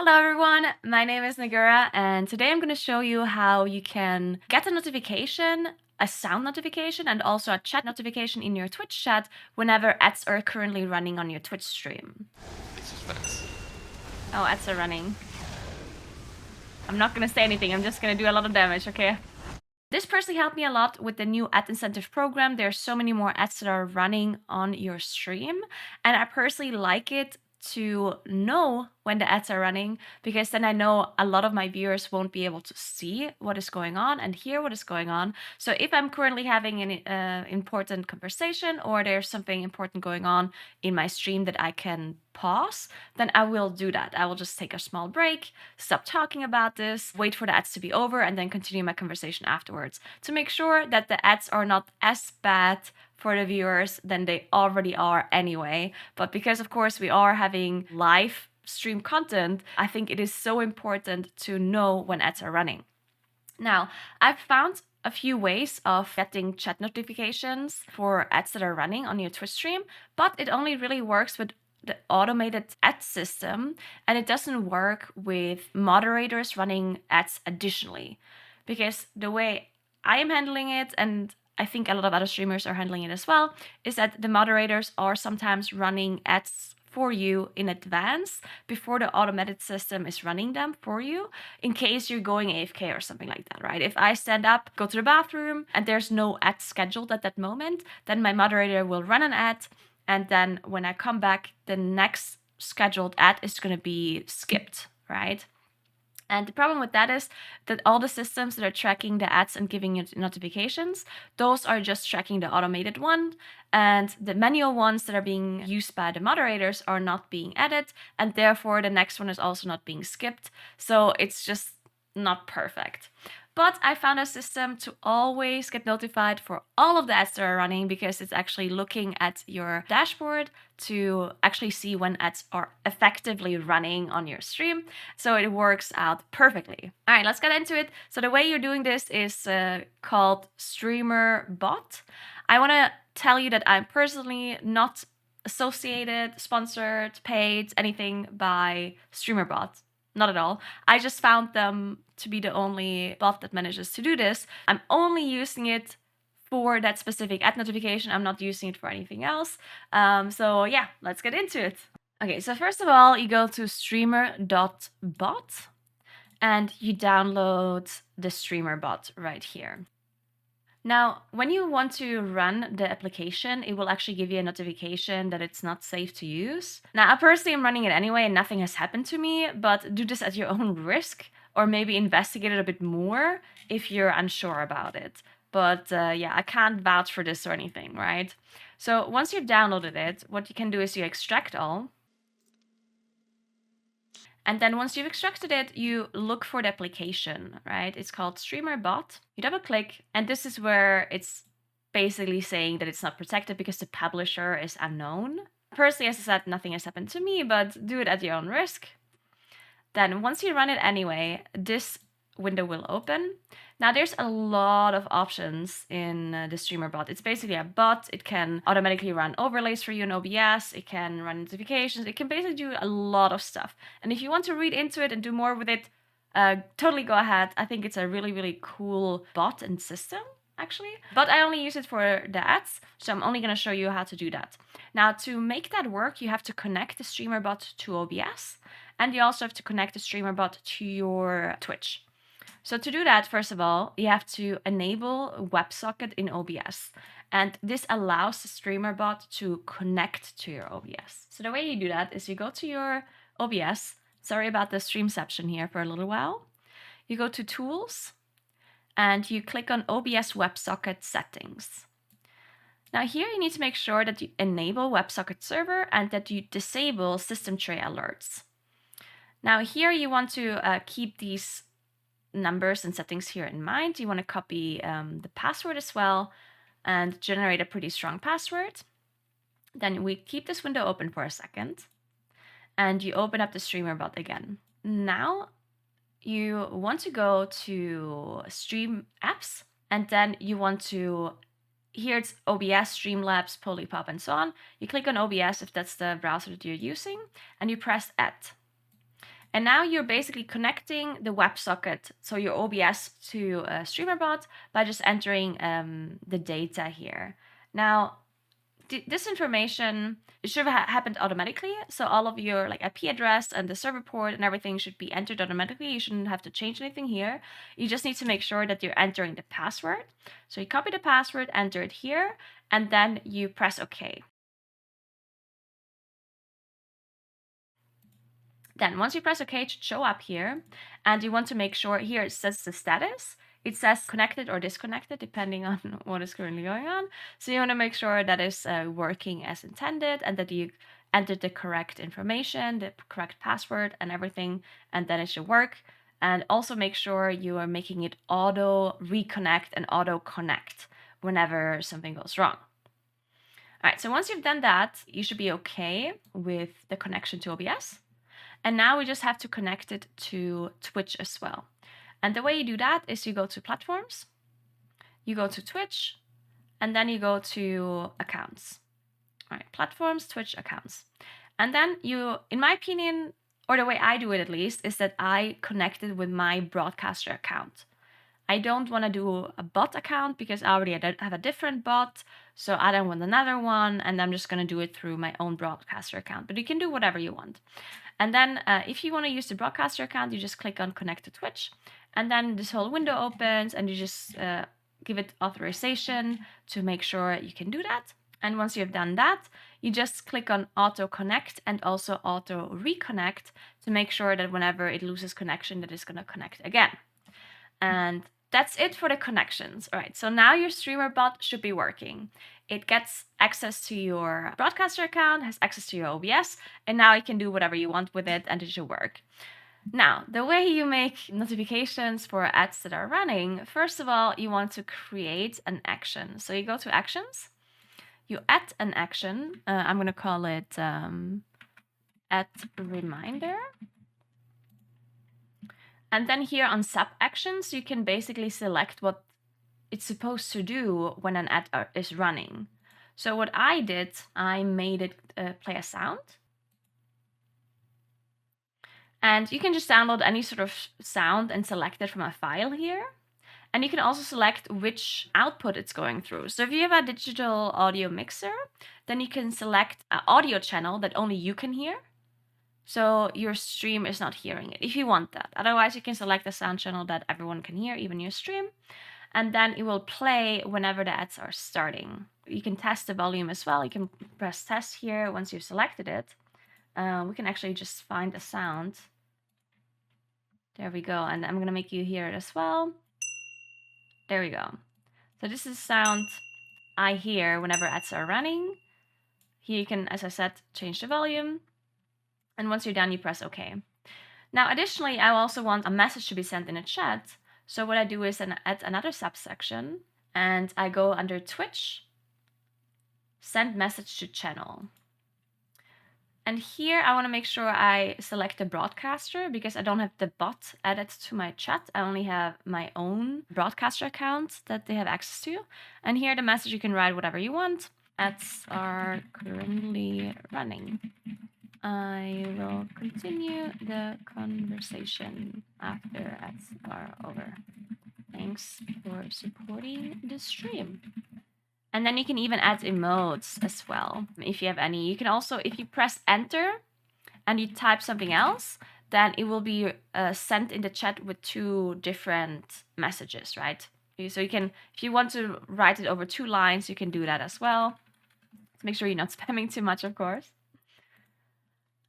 Hello everyone, my name is Naguura and today I'm going to show you how you can get a notification, a sound notification and also a chat notification in your Twitch chat whenever ads are currently running on your Twitch stream. Suspense. Oh, ads are running. I'm not going to say anything, I'm just going to do a lot of damage, okay? This personally helped me a lot with the new ad incentive program. There's so many more ads that are running on your stream and I personally like it to know when the ads are running, because then I know a lot of my viewers won't be able to see what is going on and hear what is going on. So if I'm currently having an important conversation or there's something important going on in my stream that I can pause, then I will do that. I will just take a small break, stop talking about this, wait for the ads to be over, and then continue my conversation afterwards to make sure that the ads are not as bad for the viewers than they already are anyway. But because of course we are having live stream content, I think it is so important to know when ads are running. Now, I've found a few ways of getting chat notifications for ads that are running on your Twitch stream, but it only really works with the automated ad system and it doesn't work with moderators running ads additionally. Because the way I am handling it, and I think a lot of other streamers are handling it as well, is that the moderators are sometimes running ads for you in advance before the automated system is running them for you in case you're going AFK or something like that, right? If I stand up, go to the bathroom, and there's no ad scheduled at that moment, then my moderator will run an ad, and then when I come back, the next scheduled ad is going to be skipped, right? And the problem with that is that all the systems that are tracking the ads and giving you notifications, those are just tracking the automated one. And the manual ones that are being used by the moderators are not being added. And therefore, the next one is also not being skipped. So it's just not perfect. But I found a system to always get notified for all of the ads that are running, because it's actually looking at your dashboard to actually see when ads are effectively running on your stream. So it works out perfectly. All right, let's get into it. So the way you're doing this is called Streamer Bot. I want to tell you that I'm personally not associated, sponsored, paid, anything by StreamerBot. Not at all. I just found them to be the only bot that manages to do this. I'm only using it for that specific ad notification. I'm not using it for anything else. So yeah, let's get into it. Okay, so first of all, you go to streamer.bot and you download the streamer bot right here. Now, when you want to run the application, it will actually give you a notification that it's not safe to use. Now, I personally am running it anyway and nothing has happened to me, but do this at your own risk, or maybe investigate it a bit more if you're unsure about it. But yeah, I can't vouch for this or anything, right? So once you've downloaded it, what you can do is you extract all. And then once you've extracted it, you look for the application, right? It's called Streamer Bot. You double click, and this is where it's basically saying that it's not protected because the publisher is unknown. Personally, as I said, nothing has happened to me, but do it at your own risk. Then once you run it anyway, this window will open. Now there's a lot of options in the streamer bot. It's basically a bot. It can automatically run overlays for you in OBS. It can run notifications. It can basically do a lot of stuff. And if you want to read into it and do more with it, totally go ahead. I think it's a really, really cool bot and system, actually. But I only use it for the ads, so I'm only going to show you how to do that. Now, to make that work, you have to connect the streamer bot to OBS, and you also have to connect the streamer bot to your Twitch. So to do that, first of all, you have to enable WebSocket in OBS. And this allows the streamer bot to connect to your OBS. So the way you do that is you go to your OBS. Sorry about the streamception here for a little while. You go to Tools and you click on OBS WebSocket Settings. Now here you need to make sure that you enable WebSocket Server and that you disable System Tray Alerts. Now here you want to keep these numbers and settings here in mind. You want to copy the password as well and generate a pretty strong password. Then we keep this window open for a second and you open up the streamer bot again. Now you want to go to Stream Apps, and then you want to, here it's OBS, Streamlabs, Polypop, and so on. You click on OBS if that's the browser that you're using, and you press Add. And now you're basically connecting the WebSocket, so your OBS, to a StreamerBot by just entering the data here. Now, this information should have happened automatically. So all of your IP address and the server port and everything should be entered automatically. You shouldn't have to change anything here. You just need to make sure that you're entering the password. So you copy the password, enter it here, and then you press OK. Then once you press OK, it should show up here, and you want to make sure here it says the status. It says connected or disconnected, depending on what is currently going on. So you want to make sure that is working as intended and that you entered the correct information, the correct password and everything, and then it should work. And also make sure you are making it auto reconnect and auto connect whenever something goes wrong. All right, so once you've done that, you should be okay with the connection to OBS. And now we just have to connect it to Twitch as well. And the way you do that is you go to platforms, you go to Twitch, and then you go to accounts. All right, platforms, Twitch, accounts. And then you, in my opinion, or the way I do it at least, is that I connect it with my broadcaster account. I don't want to do a bot account because I already have a different bot, so I don't want another one, and I'm just going to do it through my own broadcaster account. But you can do whatever you want. And then if you want to use the broadcaster account, you just click on connect to Twitch, and then this whole window opens, and you just give it authorization to make sure you can do that. And once you've done that, you just click on auto connect and also auto reconnect to make sure that whenever it loses connection, that it's going to connect again. And that's it for the connections. All right, so now your streamer bot should be working. It gets access to your broadcaster account, has access to your OBS, and now you can do whatever you want with it and it should work. Now, the way you make notifications for ads that are running, first of all, you want to create an action. So you go to actions, you add an action. I'm going to call it add reminder. And then here on sub actions, you can basically select what it's supposed to do when an ad is running. So what I did, I made it play a sound. And you can just download any sort of sound and select it from a file here. And you can also select which output it's going through. So if you have a digital audio mixer, then you can select an audio channel that only you can hear, so your stream is not hearing it, if you want that. Otherwise, you can select a sound channel that everyone can hear, even your stream. And then it will play whenever the ads are starting. You can test the volume as well. You can press test here once you've selected it. We can actually just find a sound. There we go. And I'm going to make you hear it as well. There we go. So this is sound I hear whenever ads are running. Here you can, as I said, change the volume. And once you're done, you press OK. Now, additionally, I also want a message to be sent in a chat. So what I do is add another subsection, and I go under Twitch, send message to channel. And here I want to make sure I select the broadcaster because I don't have the bot added to my chat. I only have my own broadcaster account that they have access to. And here the message, you can write whatever you want. Ads are currently running. I will continue the conversation after ads are over. Thanks for supporting the stream. And then you can even add emotes as well, if you have any. You can also, if you press enter and you type something else, then it will be sent in the chat with 2 different messages, right? So you can, if you want to write it over 2 lines, you can do that as well. Make sure you're not spamming too much, of course.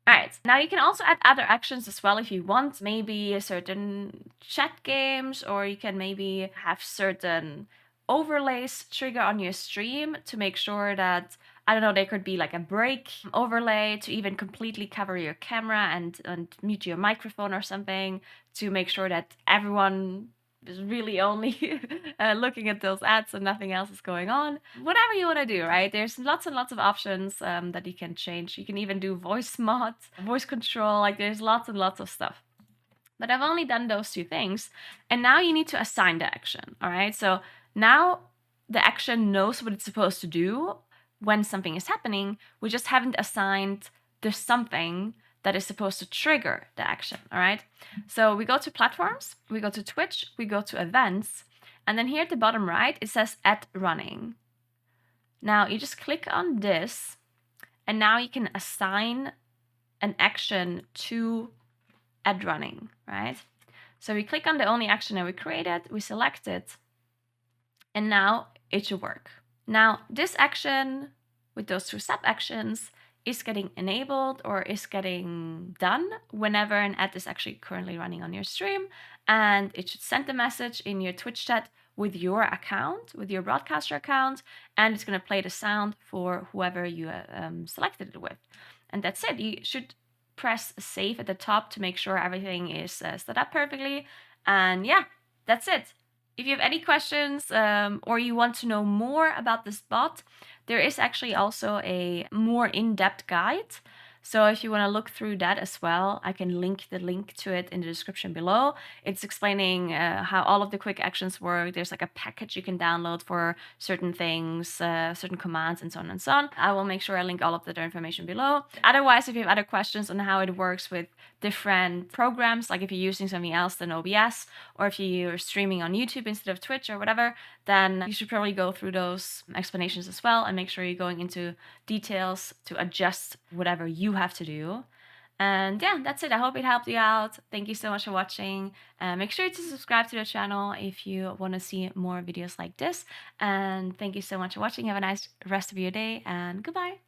All right, now you can also add other actions as well if you want, maybe certain chat games, or you can maybe have certain overlays trigger on your stream to make sure that, I don't know, there could be like a break overlay to even completely cover your camera and mute your microphone or something to make sure that everyone is really only looking at those ads and nothing else is going on. Whatever you want to do, right? There's lots and lots of options that you can change. You can even do voice mod, voice control, like there's lots and lots of stuff. But I've only done those 2 things. And now you need to assign the action, all right? So now the action knows what it's supposed to do when something is happening. We just haven't assigned the something that is supposed to trigger the action, all right? So we go to platforms, we go to Twitch, we go to events, and then here at the bottom right, it says at running. Now you just click on this, and now you can assign an action to at running, right? So we click on the only action that we created, we select it, and now it should work. Now this action with those 2 sub actions is getting enabled or is getting done whenever an ad is actually currently running on your stream, and it should send the message in your Twitch chat with your account, with your broadcaster account, and it's going to play the sound for whoever you selected it with. And that's it. You should press save at the top to make sure everything is set up perfectly. And yeah, that's it. If you have any questions or you want to know more about this bot, there is actually also a more in-depth guide. So if you want to look through that as well, I can link the link to it in the description below. It's explaining how all of the quick actions work. There's like a package you can download for certain things, certain commands, and so on and so on. I will make sure I link all of that information below. Otherwise, if you have other questions on how it works with different programs, like if you're using something else than OBS, or if you're streaming on YouTube instead of Twitch or whatever, then you should probably go through those explanations as well and make sure you're going into details to adjust whatever you have to do. And yeah, that's it. I hope it helped you out. Thank you so much for watching. Make sure to subscribe to the channel if you want to see more videos like this. And thank you so much for watching. Have a nice rest of your day, and goodbye.